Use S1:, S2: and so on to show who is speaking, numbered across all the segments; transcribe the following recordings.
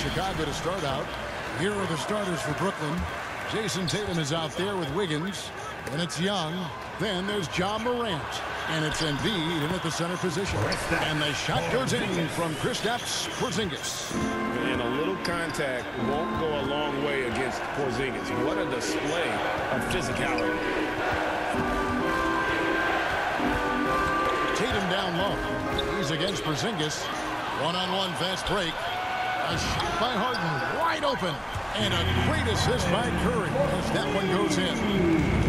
S1: Chicago to start out. Here are the starters for Brooklyn. Jason Tatum is out there with Wiggins. And it's Young. Then there's Ja Morant. And it's Embiid in at the center position. And the shot goes in from Kristaps Porzingis.
S2: And a little contact won't go a long way against Porzingis. What a display of physicality.
S1: Tatum down low. He's against Porzingis. One-on-one fast break. A shot by Harden. Wide open. And a great assist by Curry as that one goes in.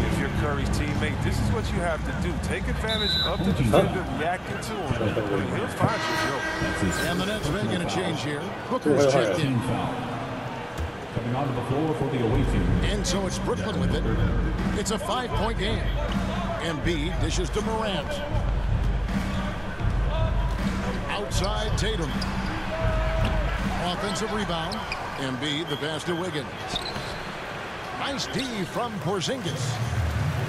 S3: If you're Curry's teammate, this is what you have to do. Take advantage of the defender reacting to him. And he'll find you.
S1: And the Nets making a change here. Booker's checked in.
S4: Coming onto the floor for the away team.
S1: And so it's Brooklyn with it. It's a 5-point game. Embiid dishes to Morant. Outside Tatum. Offensive rebound. Embiid, the pass to Wiggins. Nice D from Porzingis.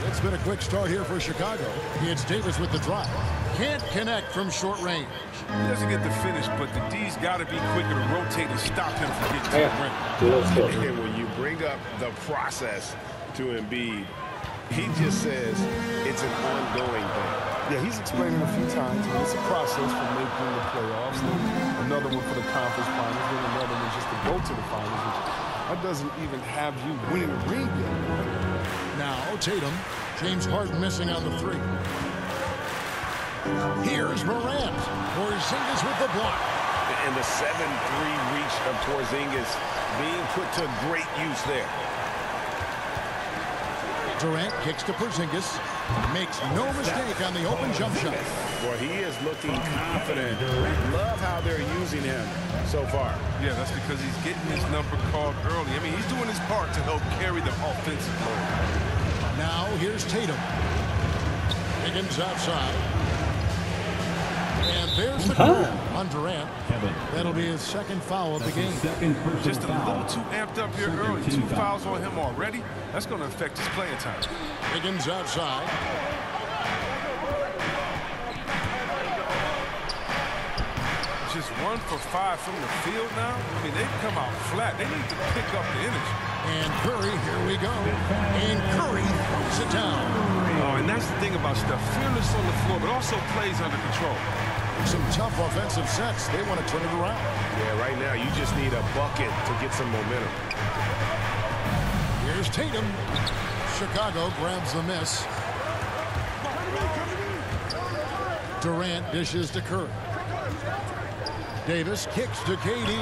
S1: It's been a quick start here for Chicago. It's Davis with the drive. Can't connect from short range.
S3: He doesn't get the finish, but the D's got to be quicker to rotate and stop him from getting to the rim.
S2: And when you bring up the process to Embiid, he just says it's an ongoing thing.
S5: Yeah, he's explaining a few times. It's a process for making the playoffs. Then another one for the conference finals. Then another one just to go to the finals. Which that doesn't even have you winning a ring yet.
S1: Now Tatum. James Harden missing on the three. Here's Morant. Porzingis with the block.
S2: And the 7-3 reach of Porzingis being put to great use there.
S1: Durant kicks to Porzingis. Makes no mistake on the open jump shot.
S2: Boy, he is looking confident. Love how they're using him so far.
S3: Yeah, that's because he's getting his number called early. I mean, he's doing his part to help carry the offensive load.
S1: Now here's Tatum. Wiggins outside. And there's the call on Durant. That'll be his second foul of the game.
S3: Just a little too amped up here early. 2 fouls on him already. That's going to affect his playing time.
S1: Wiggins outside.
S3: Just 1 for 5 from the field now. I mean, they've come out flat. They need to pick up the energy.
S1: And Curry, here we go. And Curry throws it down.
S3: Oh, and that's the thing about Steph. Fearless on the floor, but also plays under control.
S1: Some tough offensive sets. They want to turn it around.
S2: Yeah, right now you just need a bucket to get some momentum.
S1: Here's Tatum. Chicago grabs the miss. Durant dishes to Curry. Davis kicks to KD.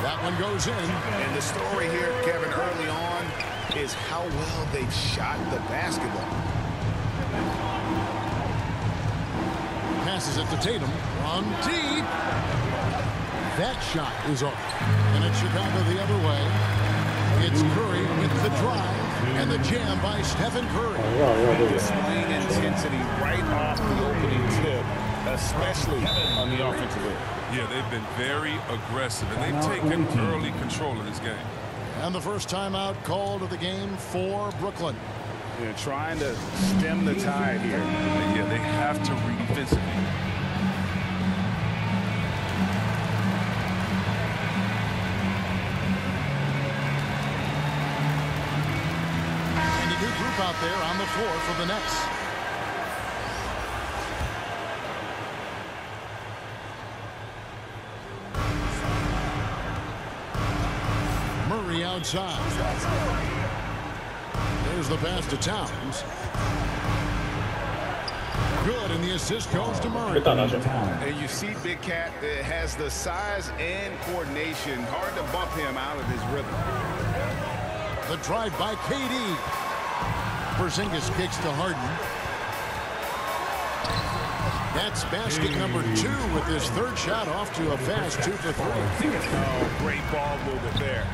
S1: That one goes in.
S2: And the story here, Kevin, early on is how well they've shot the basketball.
S1: Passes it to Tatum from deep. That shot is off. And it's Chicago the other way. It's Curry with the drive and the jam by Stephen Curry.
S2: Displaying intensity right off the opening tip, especially on the offensive end.
S3: Yeah, they've been very aggressive, and they've taken early control of this game.
S1: And the first timeout called of the game for Brooklyn.
S2: Yeah, trying to stem the tide here.
S3: Yeah, they have to read defensively.
S1: And a new group out there on the floor for the Nets. Murray outside. There's the pass to Towns. Good, and the assist goes to Murray.
S2: And you see Big Cat that has the size and coordination. Hard to bump him out of his rhythm.
S1: The drive by KD. Porzingis kicks to Harden. That's basket number 2 with his third shot off to a fast 2 for 3.
S2: Oh, great ball movement there.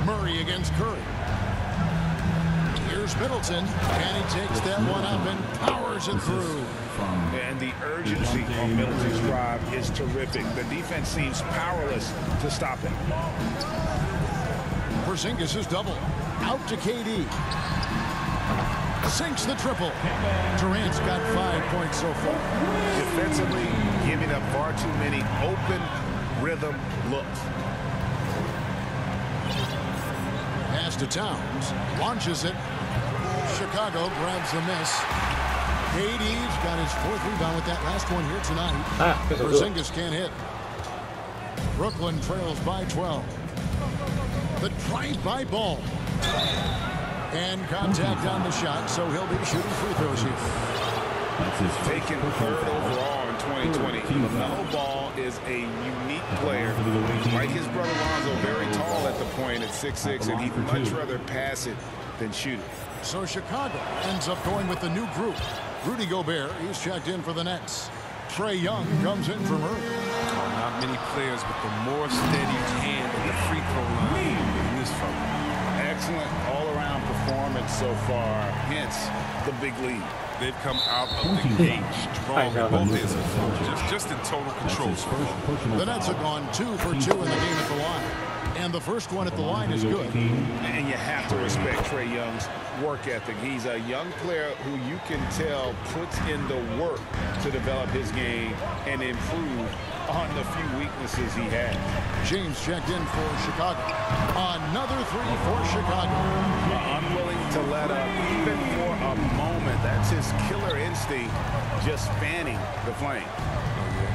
S1: Murray against Curry. Here's Middleton, and he takes that one up and powers it through.
S2: And the urgency on Middleton's drive is terrific. The defense seems powerless to stop him.
S1: Porzingis is double. Out to KD. sinks the triple. Durant's got 5 points so far.
S2: Defensively, giving up far too many open rhythm looks.
S1: Pass to Towns. Launches it. Chicago grabs the miss. KD's got his 4th rebound with that last one here tonight. Porzingis can't hit. Brooklyn trails by 12. The drive-by ball. And contact on the shot, so he'll be shooting free throws here.
S2: Taken 3rd overall in 2020. LaMelo Ball is a unique player. Like his brother Lonzo, very tall at the point at 6'6", and he'd much rather pass it than shoot it.
S1: So Chicago ends up going with the new group. Rudy Gobert, he's checked in for the Nets. Trae Young comes in from early.
S3: Not many players with the more steady hand at the free throw line than this fella.
S2: Excellent all-around performance so far, hence the big lead.
S3: They've come out of the gate strong at both ends of the floor, just in total control.
S1: The Nets have gone 2 for 2 in the game at the line. And the first one at the line is good.
S2: And you have to respect Trae Young's work ethic. He's a young player who you can tell puts in the work to develop his game and improve on the few weaknesses he has.
S1: James checked in for Chicago. Another 3 for Chicago.
S2: Unwilling to let up even for a moment. That's his killer instinct, just fanning the flame.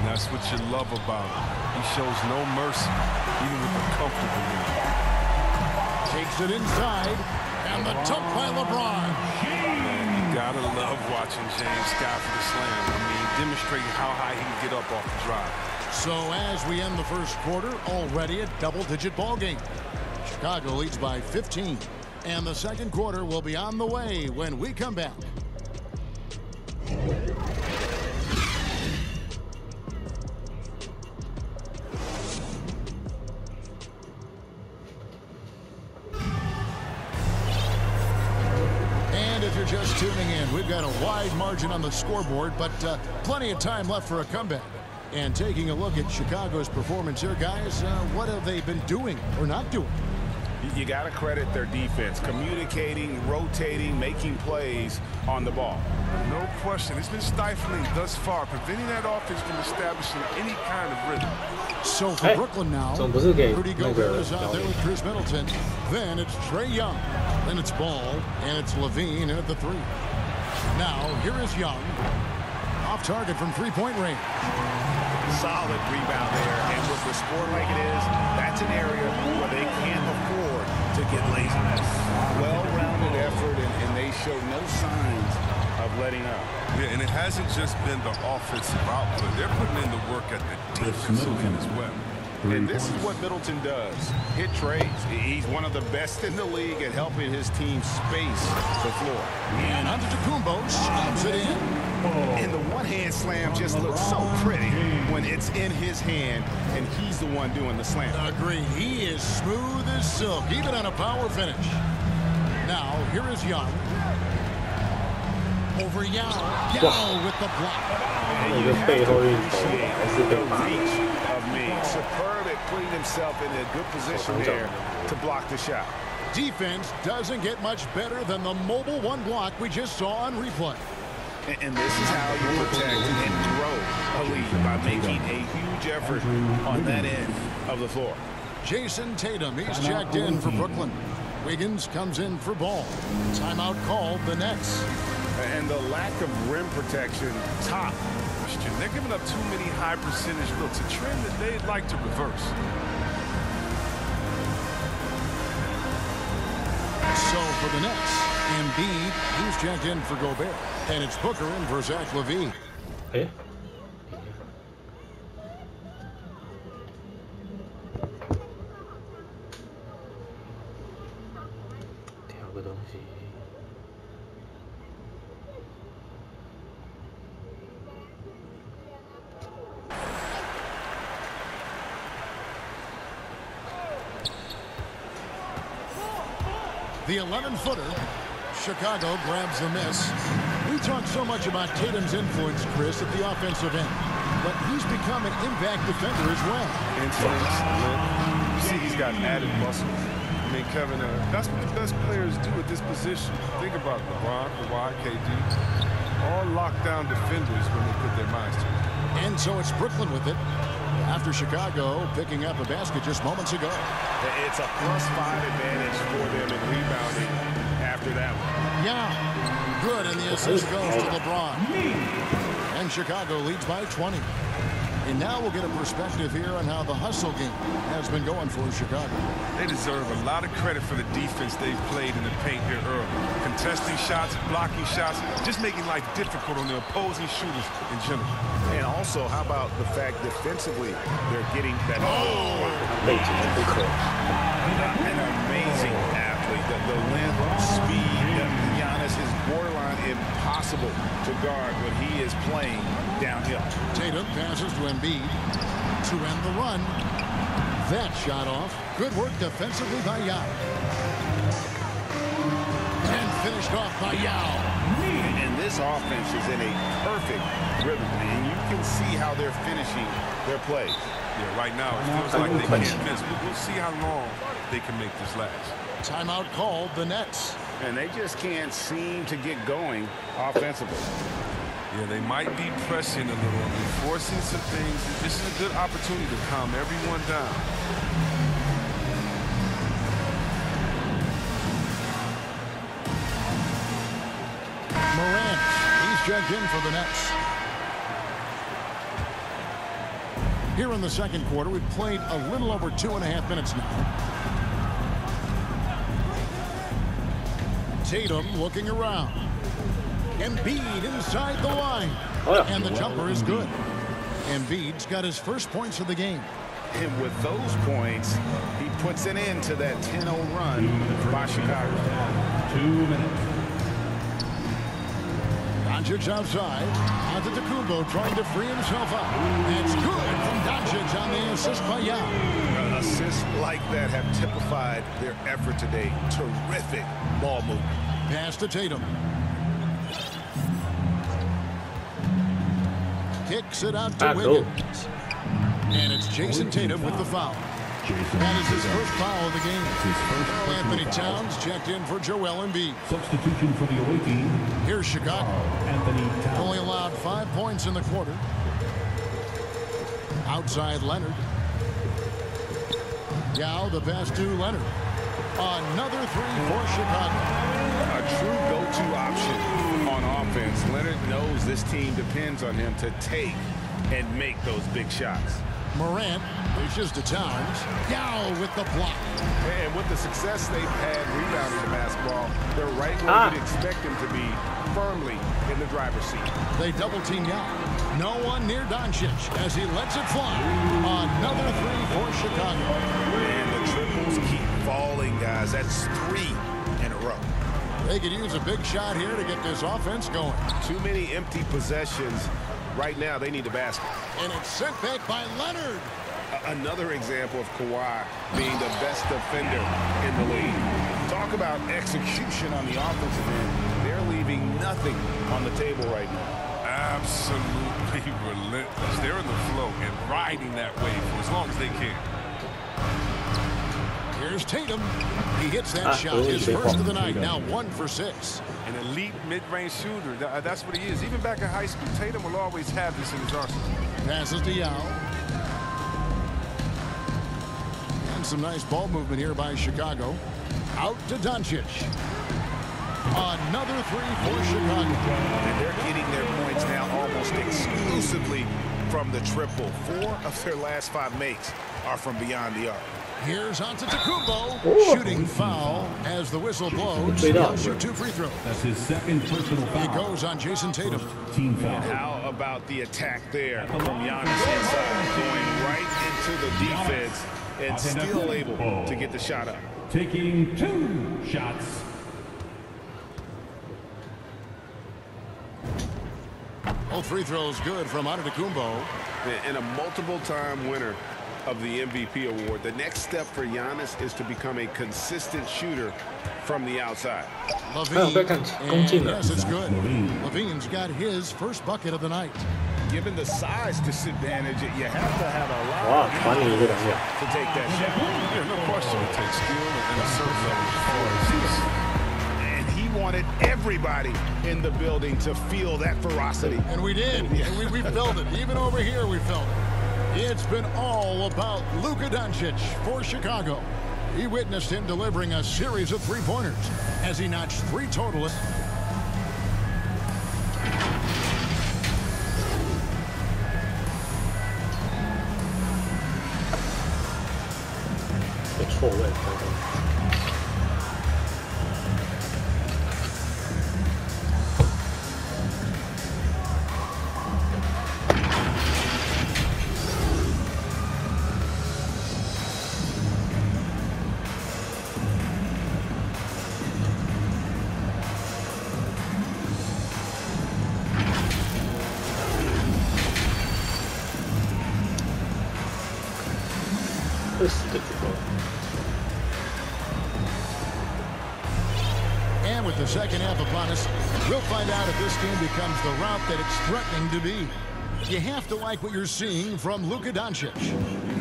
S3: And that's what you love about him. He shows no mercy, even with the comfortable lead.
S1: Takes it inside, and the dunk by LeBron.
S3: Man, you gotta love watching James Scott for the slam. I mean, demonstrating how high he can get up off the drive.
S1: So as we end the first quarter, already a double-digit ball game. Chicago leads by 15, and the second quarter will be on the way when we come back. Just tuning in, we've got a wide margin on the scoreboard, but plenty of time left for a comeback. And taking a look at Chicago's performance here, guys, what have they been doing or not doing?
S2: You got to credit their defense, communicating, rotating, making plays on the ball.
S3: No question. It's been stifling thus far, preventing that offense from establishing any kind of rhythm.
S1: So for Brooklyn now, Rudy Gobert is out there with Chris Middleton. Then it's Trae Young. Then it's Ball, and it's Levine in at the 3. Now, here is Young. Off target from three-point range.
S2: Solid rebound there, and with the score like it is, that's an area where they can't afford to get laziness. Well-rounded effort, and they show no signs of letting up.
S3: Yeah, and it hasn't just been the offensive output. They're putting in the work at the defensive end as well.
S2: And this is what Middleton does. Hit trades. He's one of the best in the league at helping his team space the floor.
S1: And Antetokounmpo slams it in.
S2: And the one-hand slam just looks so pretty when it's in his hand, and he's the one doing the slam.
S1: Agreed. He is smooth as silk, even on a power finish. Now, here is Young. Over Yao. Yao with the block.
S2: And you have to appreciate the reach of me. Superb at putting himself in a good position there to block the shot.
S1: Defense doesn't get much better than the mobile one block we just saw on replay.
S2: And this is how you protect and grow a lead, by making a huge effort on that end of the floor.
S1: Jason Tatum, he's checked in for Brooklyn. Wiggins comes in for Ball. Timeout called the Nets.
S2: And the lack of rim protection, top.
S3: They're giving up too many high percentage looks, a trend that they'd like to reverse.
S1: So for the Nets, Embiid, he's checked in for Gobert. And it's Booker in for Zach LaVine.
S6: Eh? 调个东西。
S1: The 11-footer. Chicago grabs the miss. We talk so much about Tatum's influence, Chris, at the offensive end. But he's become an impact defender as well.
S3: And you see he's got added muscle. I mean, Kevin, that's what the best players do at this position. Think about LeBron, Kawhi, KD. All lockdown defenders when they put their minds to it.
S1: And so it's Brooklyn with it. After Chicago picking up a basket just moments ago.
S2: It's a +5 advantage for them in rebounding after that one.
S1: Yeah, good, and the assist goes to LeBron. And Chicago leads by 20. And now we'll get a perspective here on how the hustle game has been going for Chicago.
S3: They deserve a lot of credit for the defense they've played in the paint here early. Contesting shots, blocking shots, just making life difficult on the opposing shooters in general.
S2: And also, how about the fact defensively they're getting that. An amazing athlete. The length, speed, Giannis is borderline impossible to guard when he is playing downhill.
S1: Tatum passes to Embiid to end the run. That shot off. Good work defensively by Yao. And finished off by Yao.
S2: And this offense is in a perfect rhythm, and you can see how they're finishing their plays.
S3: Yeah, right now it feels like they can't miss. We'll see how long they can make this last.
S1: Timeout called, the Nets.
S2: And they just can't seem to get going offensively.
S3: Yeah, they might be pressing a little and forcing some things. This is a good opportunity to calm everyone down.
S1: Morant, he's checked in for the Nets. Here in the second quarter, we've played a little over 2.5 minutes now. Tatum looking around. Embiid inside the line. And the jumper is good. Embiid's got his first points of the game.
S2: And with those points, he puts an end to that 10-0 run by Chicago.
S4: 2 minutes.
S1: Doncic outside. Antetokounmpo trying to free himself up. That's good from Doncic on the assist by Yao.
S2: Assists like that have typified their effort today. Terrific ball movement.
S1: Pass to Tatum. Kicks it out to Wiggins. And it's Jason Tatum with the foul. That is his first foul of the game. Anthony Towns checked in for Joel Embiid.
S4: Substitution for the away team.
S1: Here's Chicago.
S4: Anthony Towns.
S1: Only allowed 5 points in the quarter. Outside Leonard. Yao, the pass to Leonard. Another three for Chicago.
S2: A true go-to option on offense. Leonard knows this team depends on him to take and make those big shots.
S1: Morant pushes to Towns. Yao with the block.
S5: And with the success they've had rebounding the basketball, they're right where you'd expect them to be, firmly in the driver's seat.
S1: They double team Yao. No one near Doncic as he lets it fly. Another three for Chicago.
S2: And the triples keep falling, guys. That's 3 in a row.
S1: They could use a big shot here to get this offense going.
S5: Too many empty possessions. Right now, they need a basket.
S1: And it's sent back by Leonard.
S5: Another example of Kawhi being the best defender in the league. Talk about execution on the offensive end. They're leaving nothing on the table right now.
S3: Absolutely relentless. They're in the flow and riding that wave for as long as they can.
S1: Here's Tatum. He hits that shot. His first of the night. Now 1 for 6.
S3: An elite mid-range shooter. That's what he is. Even back in high school, Tatum will always have this in his arsenal.
S1: Passes to Yao. And some nice ball movement here by Chicago. Out to Doncic. Another three for Chicago.
S2: And they're getting their points now almost exclusively from the triple. 4 of their last 5 makes are from beyond the arc.
S1: Here's Antetokounmpo. Shooting foul as the whistle blows. He'll shoot 2 free throws.
S4: That's his second personal foul.
S1: It goes on Jason Tatum.
S4: Team foul.
S2: And how about the attack there from Giannis inside, going right into the defense and still able to get the shot up.
S4: Taking 2 shots.
S1: Both free throws good from Antetokounmpo.
S5: And a multiple-time winner of the MVP award. The next step for Giannis is to become a consistent shooter from the outside.
S1: Levine,
S6: 不要看攻进
S1: and
S6: 了。
S1: yes, it's good. Levine's got his first bucket of the night.
S2: Given the size disadvantage, you have to have a lot
S6: 哇，传你一个东西。
S2: to take that shot.
S3: Yeah, no question. It takes skill and a certain level of force.
S2: And he wanted everybody in the building to feel that ferocity.
S1: And we did. And we felt it. Even over here, we felt it. It's been all about Luka Doncic for Chicago. He witnessed him delivering a series of three-pointers as he notched 3 total.
S6: 被错位，刚刚。 会死的举报。
S1: And with the second half upon us, we'll find out if this game becomes the route that it's threatening to be. You have to like what you're seeing from Luka Doncic.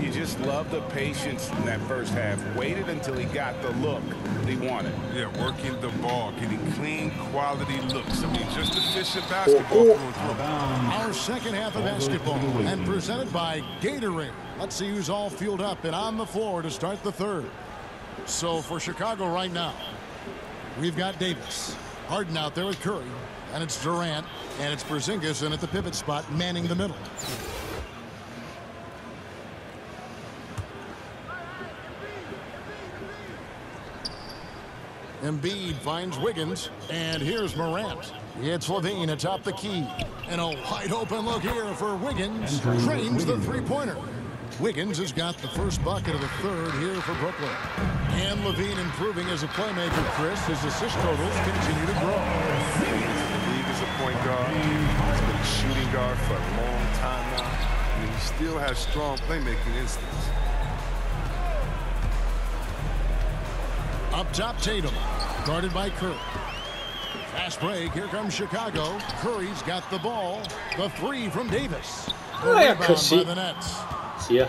S2: You just love the patience in that first half. Waited until he got the look that he wanted.
S3: Yeah, working the ball, getting clean, quality looks. I mean, just efficient basketball through and through.
S1: Our second half of basketball, and presented by Gatorade. Let's see who's all fueled up and on the floor to start the third. So for Chicago right now, we've got Davis. Harden out there with Curry. And it's Durant. And it's Porzingis in at the pivot spot, manning the middle. Embiid finds Wiggins. And here's Morant. It's Levine atop the key. And a wide open look here for Wiggins. Drains the three-pointer. Wiggins has got the first bucket of the third here for Brooklyn. And Levine improving as a playmaker, Chris. His assist totals continue to grow.
S3: The league is a point guard. He's been a shooting guard for a long time now. And he still has strong playmaking instincts.
S1: Up top, Tatum. Guarded by Curry. Fast break. Here comes Chicago. Curry's got the ball. The three from Davis. The rebound by the Nets.
S6: 急啊！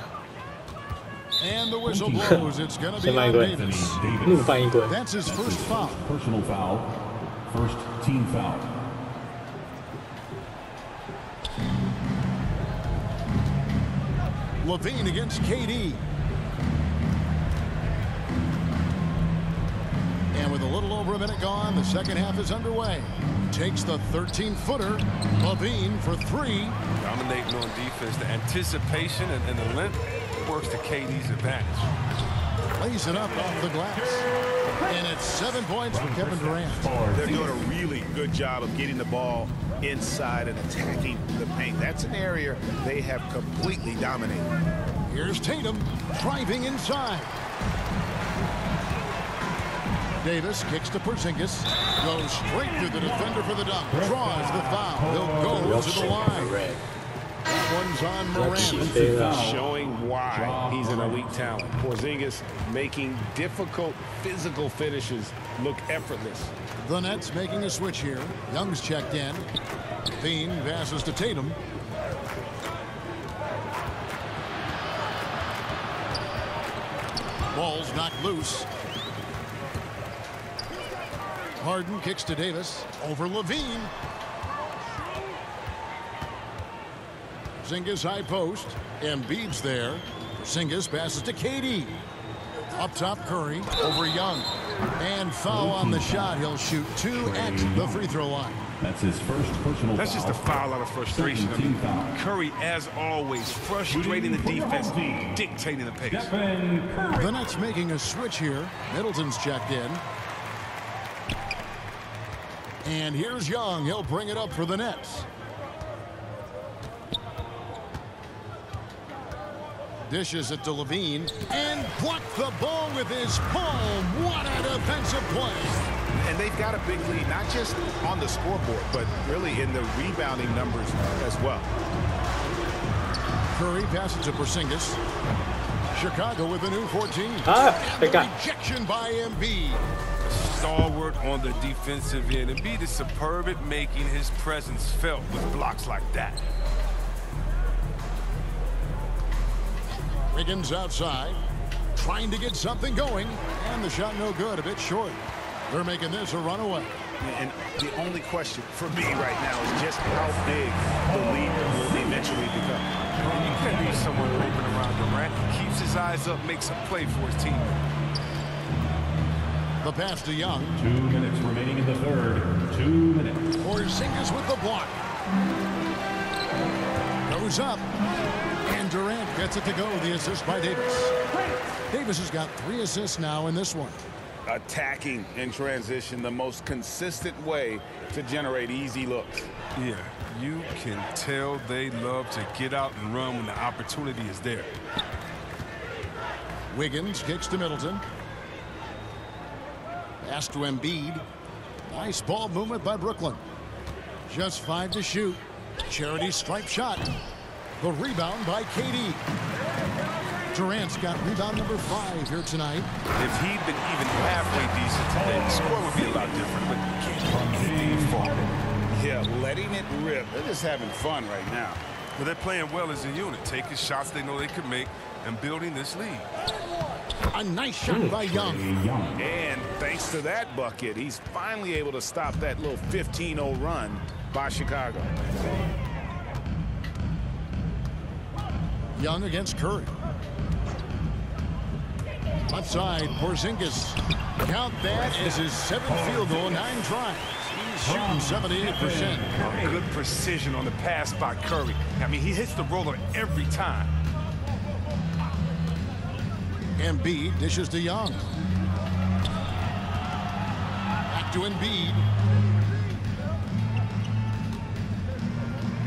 S1: And the whistle blows. It's going to be
S6: 先来一
S1: on
S6: 棍，
S1: Davis.
S6: 怒犯一棍。
S1: That's his first foul.
S4: Personal foul. First team foul.
S1: Levine against KD. And with a little over a minute gone, the second half is underway. Takes the 13-footer. Levine for three.
S3: Dominating on defense. The anticipation and the length works to KD's advantage.
S1: Lays it up off the glass. And it's 7 points for Kevin Durant.
S2: They're doing a really good job of getting the ball inside and attacking the paint. That's an area they have completely dominated.
S1: Here's Tatum driving inside. Davis kicks to Porzingis. Goes straight to the defender for the dunk. Draws the foul. He'll go to the line. That one's on Morant.
S2: Showing why he's an elite talent. Porzingis making difficult physical finishes look effortless.
S1: The Nets making a switch here. Young's checked in. Levine passes to Tatum. Ball's knocked loose. Harden kicks to Davis. Over Levine. Porzingis high post. Embiid's there. Porzingis passes to KD. Up top, Curry. Over Young. And foul on the shot. He'll shoot 2 at the free throw line.
S4: That's his first personal
S3: That's just a foul out of frustration. I mean, Curry, as always, frustrating the defense, dictating the pace.
S1: The Nets making a switch here. Middleton's checked in. And here's Young. He'll bring it up for the Nets. Dishes it to Levine. And blocked the ball with his palm. What a defensive play.
S2: And they've got a big lead, not just on the scoreboard, but really in the rebounding numbers as well.
S1: Curry passes to Porzingis. Chicago with a new 14.
S6: Ah,
S1: and the rejection by Embiid.
S3: stalwart on the defensive end, and Embiid is superb at making his presence felt with blocks like that.
S1: Wiggins outside, trying to get something going, and the shot no good, a bit short. They're making this a runaway.
S2: And the only question for me right now is just how big the lead will eventually become.
S3: You can't leave someone open around Durant. He keeps his eyes up, makes a play for his team.
S1: The pass to Young.
S4: 2 minutes remaining in the third. 2 minutes.
S1: Porzingis with the block. Goes up. And Durant gets it to go. The assist by Davis. Davis has got 3 assists now in this one.
S2: Attacking in transition, the most consistent way to generate easy looks.
S3: Yeah, you can tell they love to get out and run when the opportunity is there.
S1: Wiggins kicks to Middleton. Pass to Embiid. Nice ball movement by Brooklyn. Just 5 to shoot. Charity stripe shot. The rebound by KD. Durant's got rebound number 5 here tonight.
S3: If he'd been even halfway decent today, the score would be a lot different, but can't be far.
S2: Yeah, letting it rip. They're just having fun right now.
S3: But they're playing well as a unit, taking shots they know they could make and building this lead.
S1: A nice shot by Young.
S2: And thanks to that bucket, he's finally able to stop that little 15-0 run by Chicago.
S1: Young against Curry. Left side, Porzingis. Count that as his 7th field goal, 9 tries. He's shooting 78%.
S3: Good precision on the pass by Curry. I mean, he hits the roller every time.
S1: Embiid dishes to Young. Back to Embiid.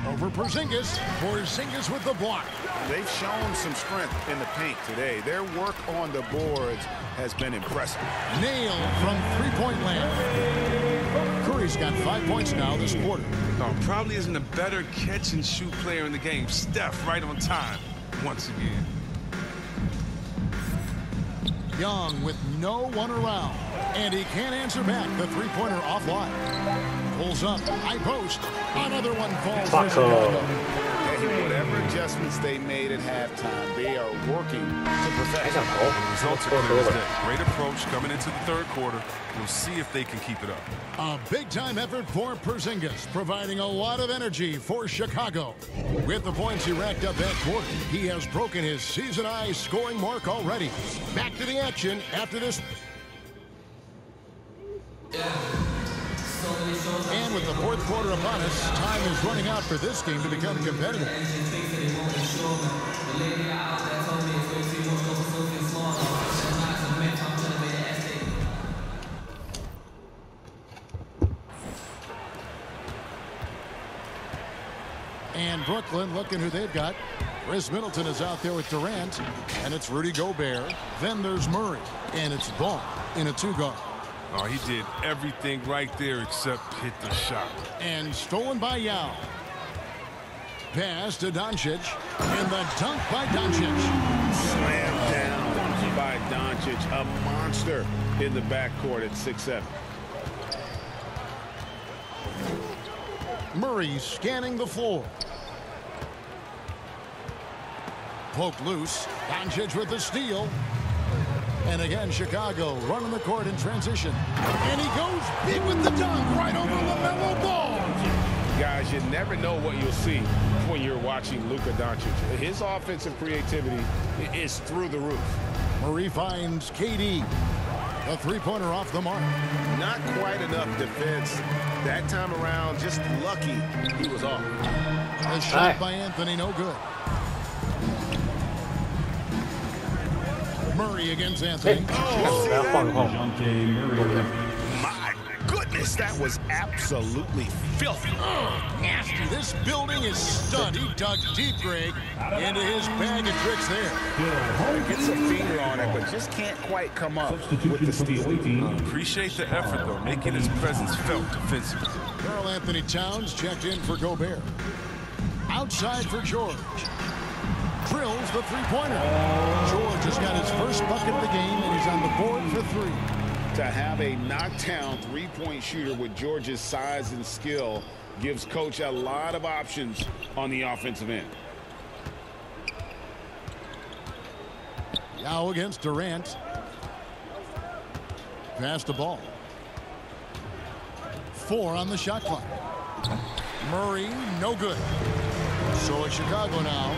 S1: Over Porzingis. Porzingis with the block.
S2: They've shown some strength in the paint today. Their work on the boards has been impressive.
S1: Nailed from three-point land. Curry's got 5 points now this quarter.
S3: No, probably isn't a better catch-and-shoot player in the game. Steph right on time once again.
S1: Young with no one around. And he can't answer back. The three-pointer offline. Pulls up. High post. Another one falls.
S6: Fuck off.
S2: Hey, whatever adjustments they made at halftime, they are working to perfection.
S3: Results are clear as day. Great approach coming into the third quarter. We'll see if they can keep it up.
S1: A big-time effort for Porzingis, providing a lot of energy for Chicago. With the points he racked up that quarter, he has broken his season-high scoring mark already. Back to the action after this. And with the fourth quarter upon us, time is running out for this game to become competitive. And Brooklyn, looking who they've got. Chris Middleton is out there with Durant, and it's Rudy Gobert. Then there's Murray, and it's Ball in a 2-guard.
S3: Oh, he did everything right there except hit the shot.
S1: And stolen by Yao. Pass to Doncic. And the dunk by Doncic.
S2: Slammed down by Doncic. A monster in the backcourt at 6'7".
S1: Murray scanning the floor. Poked loose. Doncic with the steal. And again, Chicago running the court in transition. And he goes big with the dunk right over LaMelo Ball.
S2: Guys, you never know what you'll see when you're watching Luka Doncic. His offensive creativity is through the roof.
S1: Murray finds KD. A three-pointer off the mark.
S2: Not quite enough defense. That time around, just lucky he was off.
S1: A shot by Anthony, no good. Murray against Anthony.
S2: My goodness, that was absolutely filthy.
S1: Nasty. This building is stud. He dug deep, Greg, into his bag of tricks there.
S2: Gets a finger on it, but just can't quite come up with the steal.
S3: Appreciate the effort, though, making his presence felt defensively.
S1: Karl Anthony Towns checked in for Gobert. Outside for George. Drills the three-pointer. George has got his first bucket of the game, and he's on the board for 3.
S2: To have a knockdown three-point shooter with Georgia's size and skill gives Coach a lot of options on the offensive end.
S1: Now against Durant. Pass the ball. 4 on the shot clock. Murray, no good. So it's Chicago now.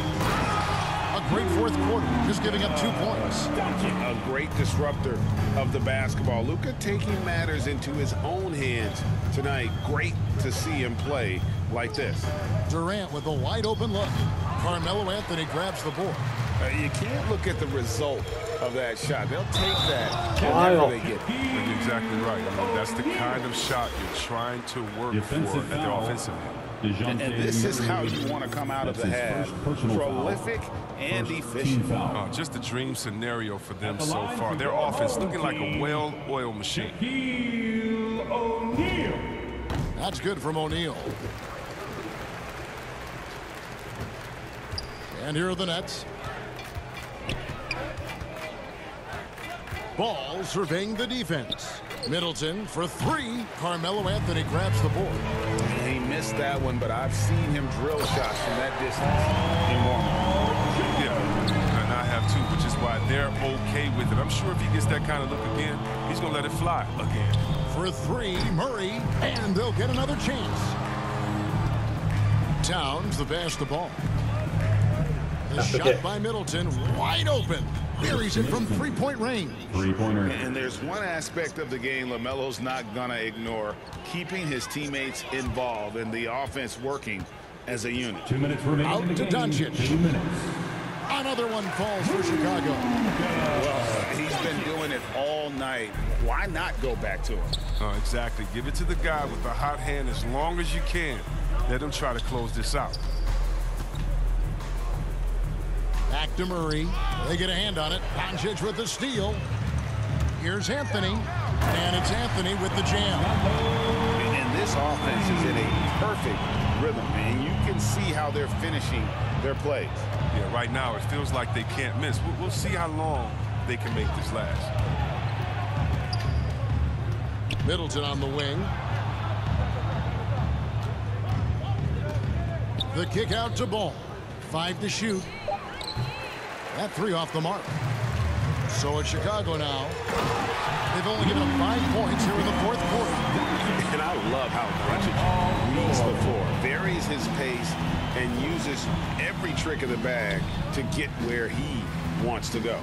S1: A great fourth quarter, just giving up 2 points.
S2: A great disruptor of the basketball. Luka taking matters into his own hands tonight. Great to see him play like this.
S1: Durant with a wide open look. Carmelo Anthony grabs the board.
S2: You can't look at the result of that shot. They'll take that whenever they get it.
S3: You're exactly right. I mean, that's the kind of shot you're trying to work for at the offensive end.
S2: And this is how you want to come out of the half. Prolific and efficient.
S3: Just a dream scenario for them so far. Their offense looking like a well-oiled machine.
S1: That's good from O'Neal. And here are the Nets. Ball surveying the defense. Middleton for 3. Carmelo Anthony grabs the board.
S2: He missed that one, but I've seen him drill shots from that distance in warm-up.
S3: Yeah, and I have too, which is why they're okay with it. I'm sure if he gets that kind of look again, he's going to let it fly again.
S1: For 3, Murray, and they'll get another chance. Towns the pass the ball. The shot by Middleton, wide open. Buries it from three-point range.
S4: Three-pointer.
S2: And there's one aspect of the game LaMelo's not going to ignore, keeping his teammates involved and the offense working as a unit.
S4: 2 minutes remaining.
S1: Out to Doncic.
S4: 2 minutes.
S1: Another one falls for Chicago.
S2: Well, he's been doing it all night. Why not go back to him?
S3: Exactly. Give it to the guy with the hot hand as long as you can. Let him try to close this out.
S1: Back to Murray. They get a hand on it. Doncic with the steal. Here's Anthony. And it's Anthony with the jam.
S2: And this offense is in a perfect rhythm, and you can see how they're finishing their plays.
S3: Yeah, right now it feels like they can't miss. We'll see how long they can make this last.
S1: Middleton on the wing. The kick out to Ball. 5 to shoot. That 3 off the mark. So it's Chicago now. They've only given up 5 points here in the fourth quarter.
S2: And I love how Doncic reads the floor, varies his pace, and uses every trick of the bag to get where he wants to go.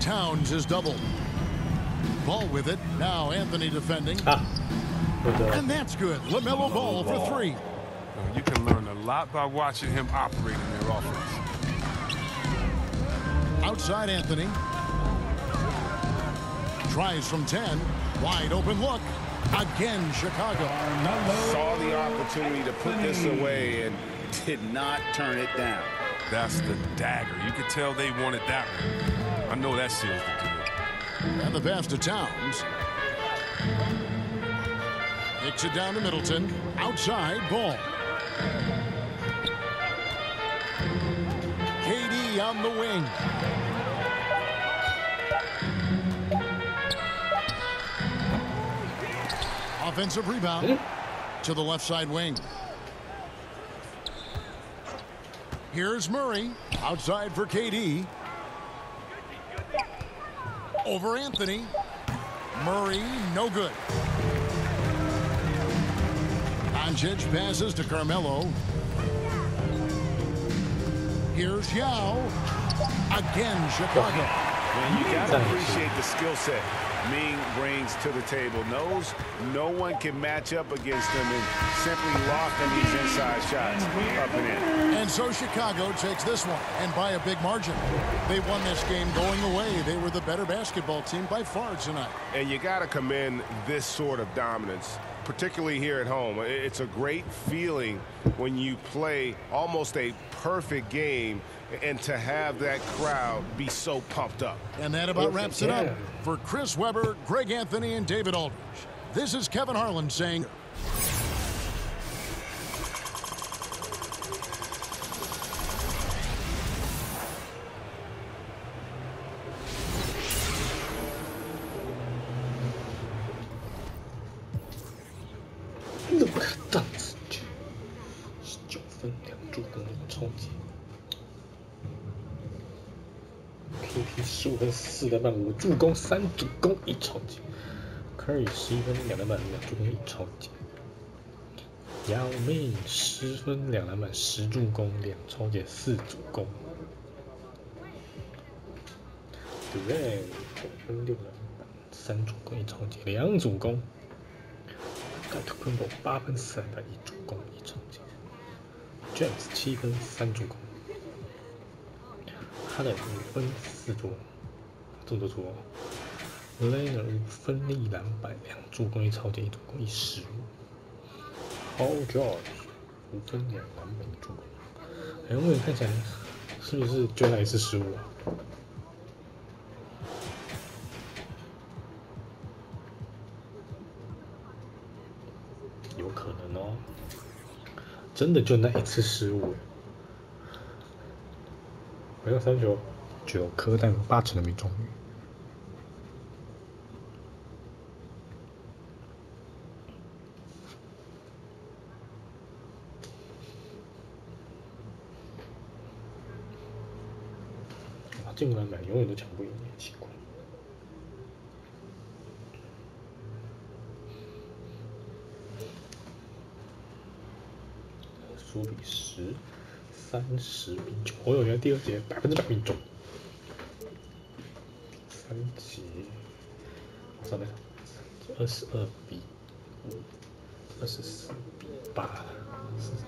S1: Towns is doubled. Ball with it. Now Anthony defending. And that's good. LaMelo Ball for 3.
S3: You can learn a lot by watching him operate in their offense.
S1: Outside Anthony. Tries from 10. Wide open look. Again, Chicago.
S2: Saw the opportunity to put this away and did not turn it down.
S3: That's the dagger. You could tell they wanted that one. I know that seals the deal.
S1: And the pass to Towns. Kicks it down to Middleton. Outside, Ball. KD on the wing. Offensive rebound to the left side wing. Here's Murray. Outside for KD. Over Anthony. Murray, no good. Doncic passes to Carmelo. Here's Yao. Again, Chicago.
S2: Man, you got to appreciate the skill set Ming brings to the table. Knows no one can match up against him and simply lofting these inside shots up and in.
S1: And so Chicago takes this one, and by a big margin. They won this game going away. They were the better basketball team by far tonight.
S5: And you got to commend this sort of dominance, particularly here at home. It's a great feeling when you play almost a perfect game and to have that crowd be so pumped up.
S1: And that about wraps it up. For Chris Webber, Greg Anthony, and David Aldridge, this is Kevin Harlan saying...
S6: 这样子，19分2助攻1冲击。PP 15分4篮板5助攻3助攻1冲击。Curry 11分2篮板2助攻1冲击。Yao Ming 10分2篮板10助攻2冲击4助攻。Durant 9分6篮板3助攻1冲击2助攻。Antetokounmpo 8分4篮板1助攻1冲击。James 7分3助攻。他的5分4助攻，这么多助攻。Leonard 5分1篮板2助攻1超节1助攻1失误。Paul George 5分2篮板1助攻。哎，我看起来是不是就那一次失误啊？有可能哦，真的就那一次失误。回到3球，9颗但80%的命中率。进攻篮板永远都抢不赢，奇怪。输比10，30比9。我有原来第2节100%命中。3节，上面22比5，24比8，是谁？